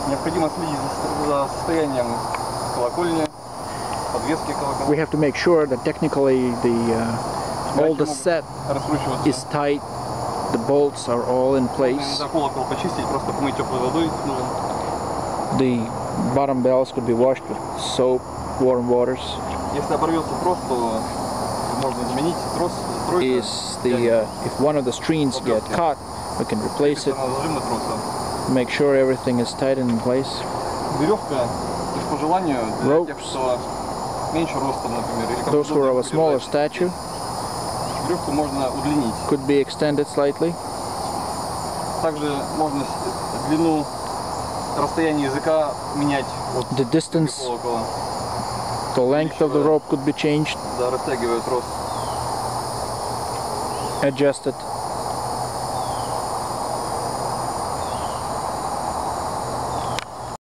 Необходимо следить за состоянием колокольни, подвески колокольни. We have to make sure that technically all the set is tight, the bolts are all in place. Колокол почистить, просто помыть теплой водой нужно. The bottom bells could be washed with soap, warm waters. Если оборвется трос, то можно заменить трос. If one of the strings get caught, we can replace it. Make sure everything is tight and in place. Веревка, по желанию, для тех, кто меньше ростом, например, those who are of a smaller stature, веревку можно удлинить. Could be extended slightly. Также можно длину, расстояние языка менять. The distance, the length of the rope could be changed. Да, растягивая трос. Adjusted.